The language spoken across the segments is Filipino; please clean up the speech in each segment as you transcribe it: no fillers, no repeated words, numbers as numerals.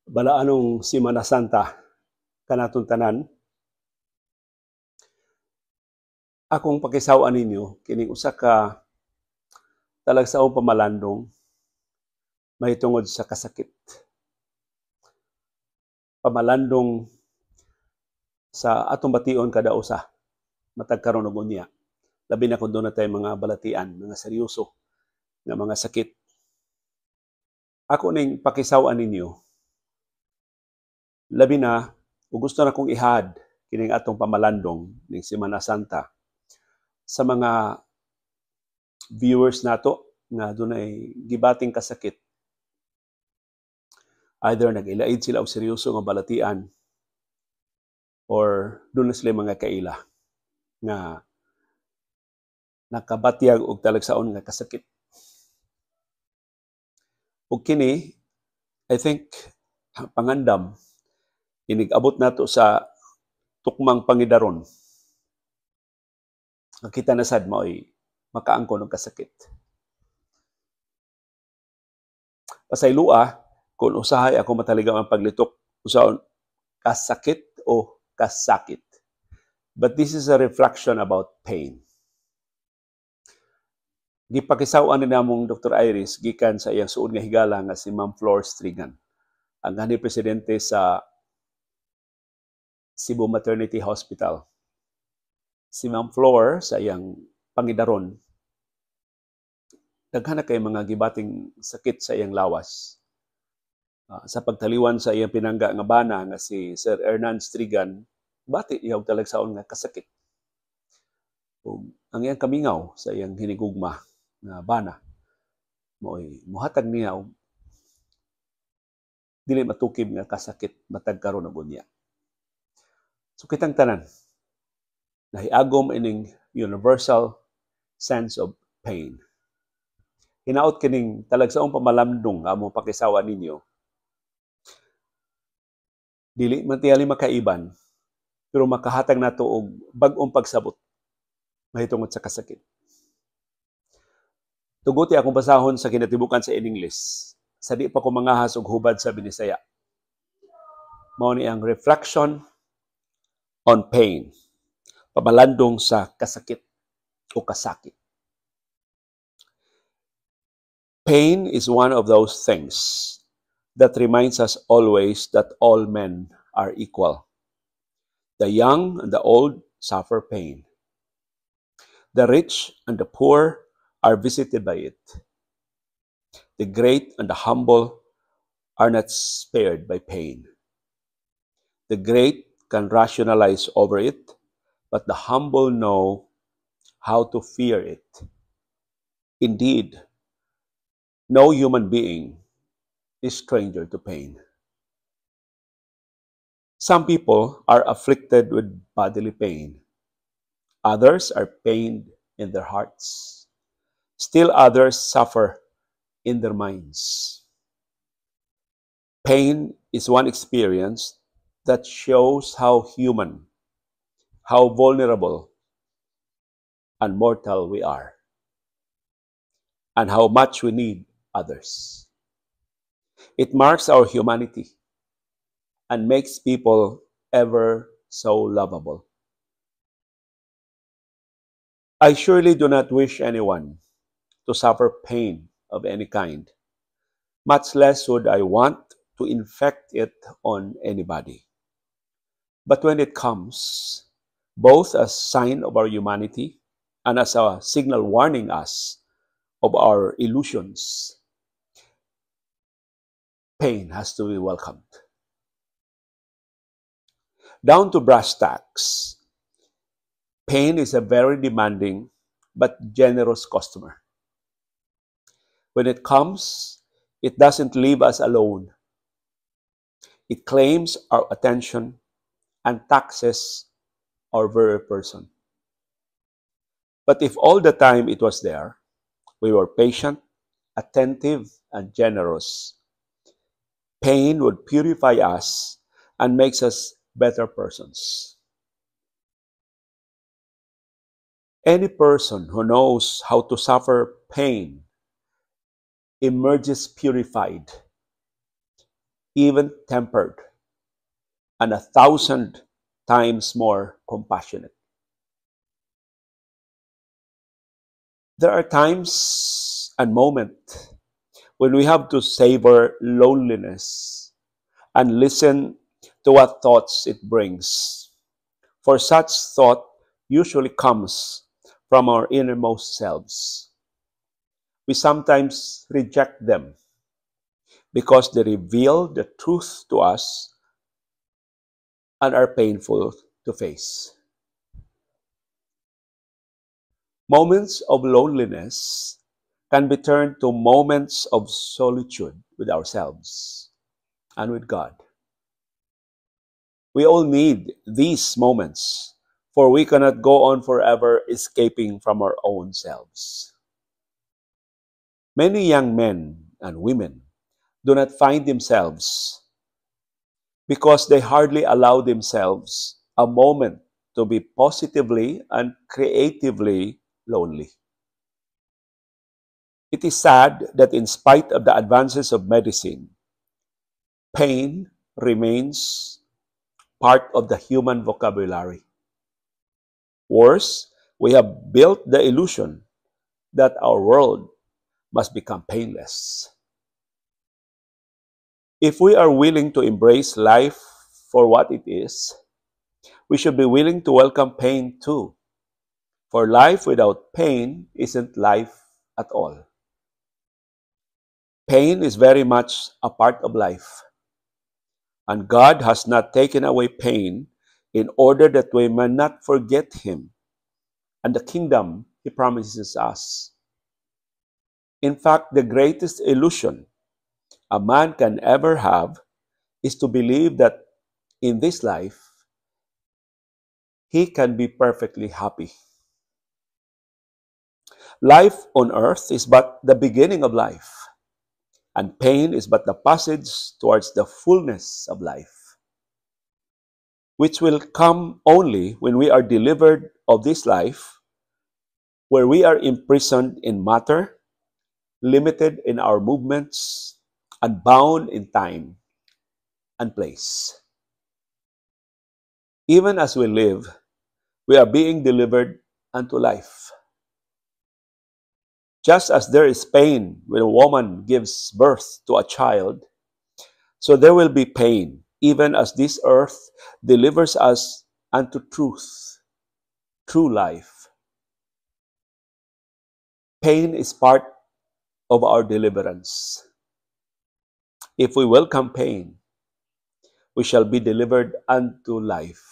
Balaanong Semana Santa kanatong tanan, akong pakisaw-an ninyo kining usa ka talagsaong pamalandong mahitungod sa kasakit. Pamalandong sa atong bation kada usa matag karon og unya. Labi na kung doon na tayo mga balatian, mga seryoso nga mga sakit. Ako ning pakisaw-an ninyo, labi na ug gusto na kong ihad kining atong pamalandong ning Semana Santa sa mga viewers nato nga dunay gibating kasakit. Either nag-ilaid sila og seryoso nga balatian or doon na sila mga kaila nga nakabatyag og talagsaon nga kasakit. Ug kini, I think, pangandam, inigabot nato sa tukmang pangidaron. Nakita na sad mao'y makaangkon og kasakit. Pasaylua, kung usahay ako mataligaw ang paglitok, usaon kasakit o kasakit. But this is a reflection about pain. Gipakisaw-an ni namong Dr. Iris gikan sa iyang suod nga higala nga si Ma'am Flor Strigan, ang kanhi presidente sa Cebu Maternity Hospital. Si Ma'am Flor sa iyang pangidaron, daghan na kay mga gibating sakit sa iyang lawas. Sa pagtaliwan sa iyang pinangga nga bana nga si Sir Hernan Strigan, bati iyang talagsaon nga kasakit. Ug ang iyang kamingaw sa iyang hinigugma nga bana mo'y muhatag niya og dili matukib nga kasakit matag karon og unya. So kitang tanan nahiagom ining universal sense of pain. Hinaot kining talagsaong pamalamdong nga among pakisawa ninyo. Dili man tiyali makaiban, pero makahatag nato og bag-ong pagsabot mahitungod sa kasakit. Tuguti akong basahon sa kinatibukan sa English. Sa di pa ko mangahas og hubad sa Binisaya. Mao ni ang reflection on pain. Pamalandong sa kasakit o kasakit. Pain is one of those things that reminds us always that all men are equal. The young and the old suffer pain. The rich and the poor are visited by it. The great and the humble are not spared by pain. The great can rationalize over it, but the humble know how to fear it. Indeed, no human being is stranger to pain. Some people are afflicted with bodily pain. Others are pained in their hearts. Still others suffer in their minds. Pain is one experience that shows how human, how vulnerable and mortal we are, and how much we need others. It marks our humanity and makes people ever so lovable. I surely do not wish anyone to suffer pain of any kind. Much less would I want to inflict it on anybody. But when it comes, both as a sign of our humanity and as a signal warning us of our illusions, pain has to be welcomed. Down to brass tacks, pain is a very demanding but generous customer. When it comes, it doesn't leave us alone. It claims our attention and taxes our very person. But if all the time it was there, we were patient, attentive, and generous, pain would purify us and makes us better persons. Any person who knows how to suffer pain emerges purified, even-tempered, and 1,000 times more compassionate. There are times and moments when we have to savor loneliness and listen to what thoughts it brings. For such thought usually comes from our innermost selves. We sometimes reject them because they reveal the truth to us and are painful to face. Moments of loneliness can be turned to moments of solitude with ourselves and with God. We all need these moments, for we cannot go on forever escaping from our own selves. Many young men and women do not find themselves because they hardly allow themselves a moment to be positively and creatively lonely. It is sad that in spite of the advances of medicine, pain remains part of the human vocabulary. Worse, we have built the illusion that our world must become painless. If we are willing to embrace life for what it is, we should be willing to welcome pain too. For life without pain isn't life at all. Pain is very much a part of life. And God has not taken away pain in order that we may not forget Him and the kingdom He promises us. In fact, the greatest illusion a man can ever have is to believe that in this life, he can be perfectly happy. Life on earth is but the beginning of life, and pain is but the passage towards the fullness of life, which will come only when we are delivered of this life, where we are imprisoned in matter, limited in our movements, and bound in time and place. Even as we live, we are being delivered unto life. Just as there is pain when a woman gives birth to a child, so there will be pain, even as this earth delivers us unto truth, true life. Pain is part of our deliverance. If we welcome pain, we shall be delivered unto life,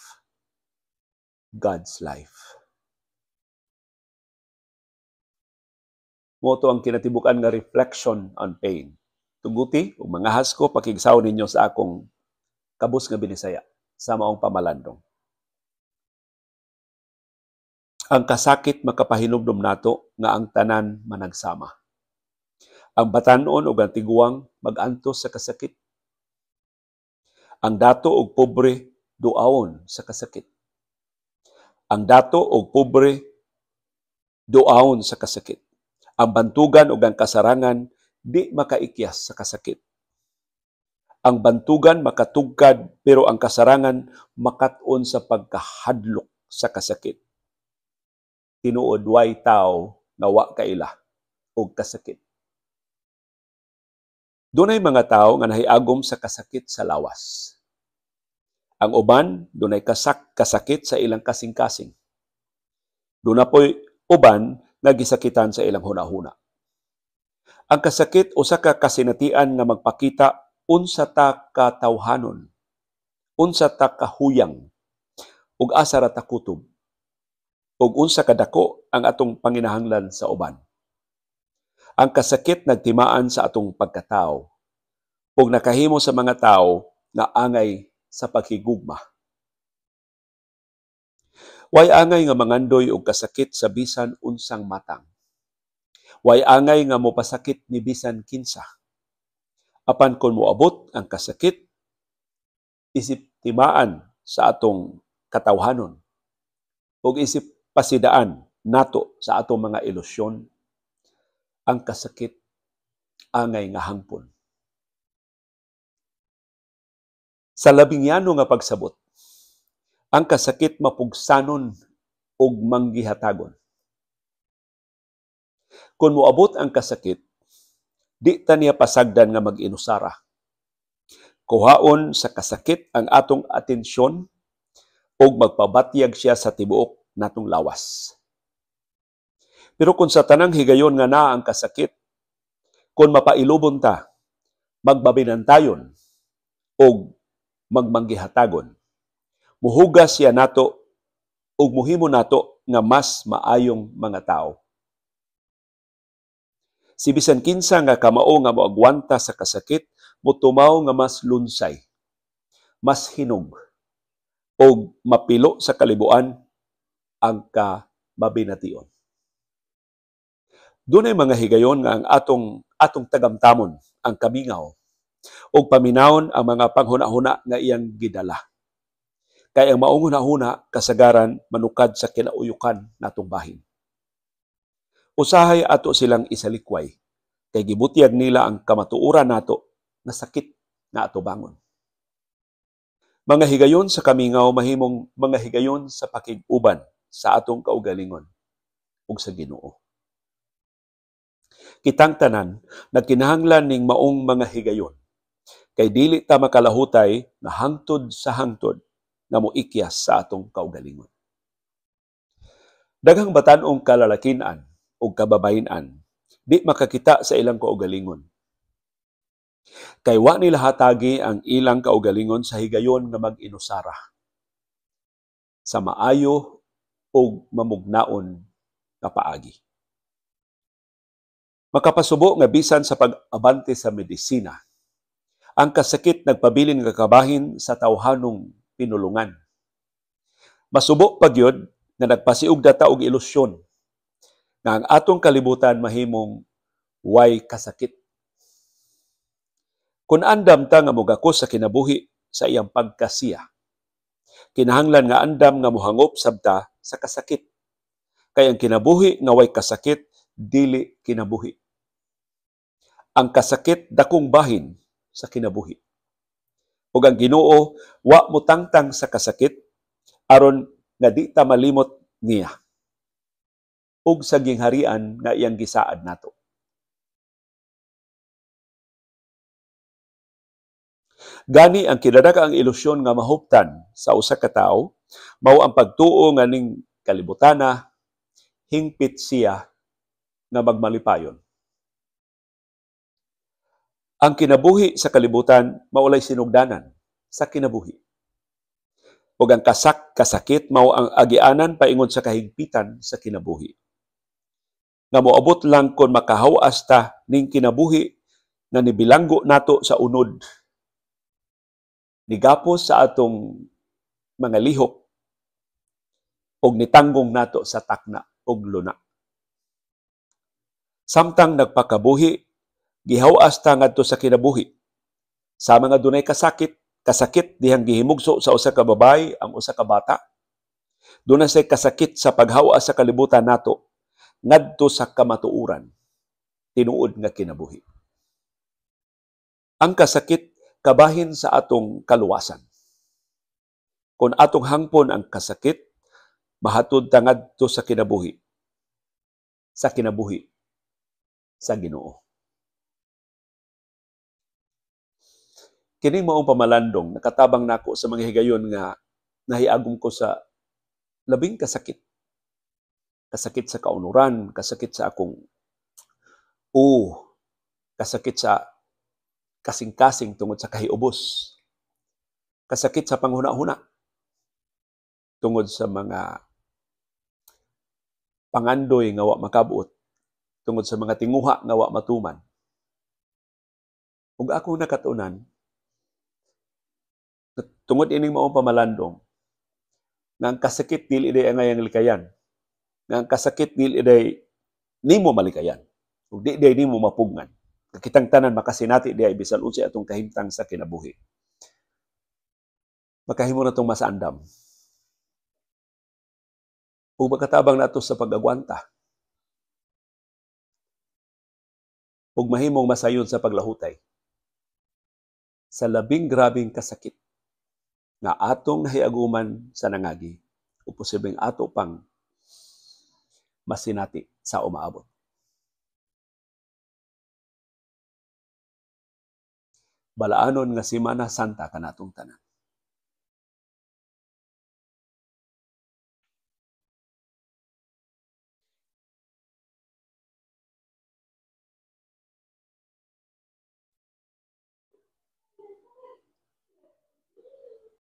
God's life. Moto ang kinatibukan nga reflection on pain. Tuguti, ug mga hasko, pakigsaw ninyo sa akong kabus nga Binisaya sa maong pamalandong. Ang kasakit makapahinumdum nato nga ang tanan managsama. Ang batan-on ug ang tiguang mag-antos sa kasakit. Ang dato ug pobre duawon sa kasakit. Ang dato ug pobre duawon sa kasakit. Ang bantugan ug ang kasarangan di makaikyas sa kasakit. Ang bantugan makatugkad pero ang kasarangan makat-on sa pagkahadlok sa kasakit. Tinuod way tao nga wa kaila og kasakit. Dunay mga tao nga nahiagom sa kasakit sa lawas. Ang uban dunay kasakit sa ilang kasing-kasing. Duna po'y uban nga gisakitan sa ilang hunahuna. Ang kasakit usa ka kasinatian nga magpakita unsa ta katawhanon, unsa ta kahuyang, ug asa ra ta kutob, ug unsa kadako ang atong panginahanglan sa uban. Ang kasakit nagtimaan sa atong pagkatao ug nakahimo sa mga tao nga angay sa paghigugma. Way angay nga mangandoy og kasakit sa bisan unsang matang. Way angay nga mopasakit ni bisan kinsa. Apan kung moabot ang kasakit, isip timaan sa atong katawhanon ug isip pasidaan nato sa atong mga ilusyon, ang kasakit angay nga hangpon. Sa labing yano nga pagsabot, ang kasakit mapugsanon ug manggihatagon. Kung moabot ang kasakit, di ta niya pasagdan nga mag-inusara. Kuhaon sa kasakit ang atong atensyon ug magpabatyag siya sa tibuok natong lawas. Pero kung sa tanang higayon nga naa ang kasakit, kung mapailubon ta, magbabinantayon o magmanggihatagon, muhugas siya nato ug muhimo nato nga mas maayong mga tao. Si bisan kinsa nga kamao nga moagwanta sa kasakit, motumaw nga mas lunsay, mas hinog, o mapilo sa kalibuan ang kamabination. Dunay mga higayon nga ang atong tagamtamon ang kamingaw o paminawon ang mga panghuna-huna nga iyang gidala. Kaya ang maong huna-huna kasagaran manukad sa kinauyukan natong bahin. Usahay ato silang isalikway kay gibutyag nila ang kamatuoran nato na sakit na ato bangon. Mga higayon sa kamingaw mahimong mga higayon sa pakig-uban sa atong kaugalingon ug sa Ginoo. Kitang tanan nagkinahanglan ning maong mga higayon kay dili ta makalahutay na hangtod sa hangtod nga moikyas sa atong kaugalingon. Daghang batan-ong kalalakinan ug kababayen-an di makakita sa ilang kaugalingon. Kay wa nila hatagi ang ilang kaugalingon sa higayon nga mag-inusara, sa maayo ug mamugnaon nga paagi. Makapasubo nga bisan sa pag-abante sa medisina, ang kasakit nagpabilin nga kabahin sa tawhanong pinulungan. Masubo pa gyud nga nagpasiug data og ilusyon nga ang atong kalibutan mahimong way kasakit. Kung andam ta nga mogakos sa kinabuhi sa iyang pagkasiya, kinahanglan nga andam nga mohangop sabta sa kasakit. Kay ang kinabuhi nga way kasakit dili kinabuhi. Ang kasakit dakong bahin sa kinabuhi. Ug ang Ginoo wa motangtang sa kasakit aron nga di ta malimot niya ug sa gingharian nga iyang gisaad nato. Gani ang kinadaka ang ilusyon nga mahuptan sa usa ka tawo mao ang pagtuo nga ning kalibutana hingpit siya nga magmalipayon. Ang kinabuhi sa kalibutan maulay sinugdanan sa kinabuhi. Ug ang kasakit mao ang agianan paingon sa kahigpitan sa kinabuhi. Nga moabot lang kung makahawas ta ning kinabuhi nga nibilanggo nato sa unod. Nigapos sa atong mga lihok ug nitanggong nato sa takna ug luna. Samtang nagpakabuhi, gihawas ta ngadto sa kinabuhi. Sa mga dunay kasakit dihang gihimugso sa usa ka babay ang usa ka bata. Dunay say kasakit sa paghawas sa kalibutan nato ngadto sa kamatuoran tinuod nga kinabuhi. Ang kasakit kabahin sa atong kaluwasan. Kung atong hangpon ang kasakit, mahatod ta ngadto sa kinabuhi. Sa kinabuhi sa Ginoo. Kining maong pamalandong nakatabang nako sa mga higayon nga nahiagom ko sa labing kasakit. Kasakit sa kaunuran, kasakit sa akong kasakit sa kasing-kasing tungod sa kahiubos. Kasakit sa panghuna-huna tungod sa mga pangandoy nga wa makabuot, tungod sa mga tinguha nga wa matuman. Ug ako nakatunan tungod ining maong pamalandong nga ang kasakit dili day ang ayang likayan. Nga ang kasakit dili day nimo malikayan. Ug di day nimo mapugnan. Kitang tanan makasinati diay bisan unsay atong kahimtang sa kinabuhi. Makahimo na tong masaandam. Ug makatabang nato sa pag-agwanta. Ug mahimong masayon sa paglahutay sa labing grabing kasakit nga atong nahiaguman sa nangagi o posibleng ato pang masinati sa umaabot. Balaanon nga Semana Santa kanatong tanan.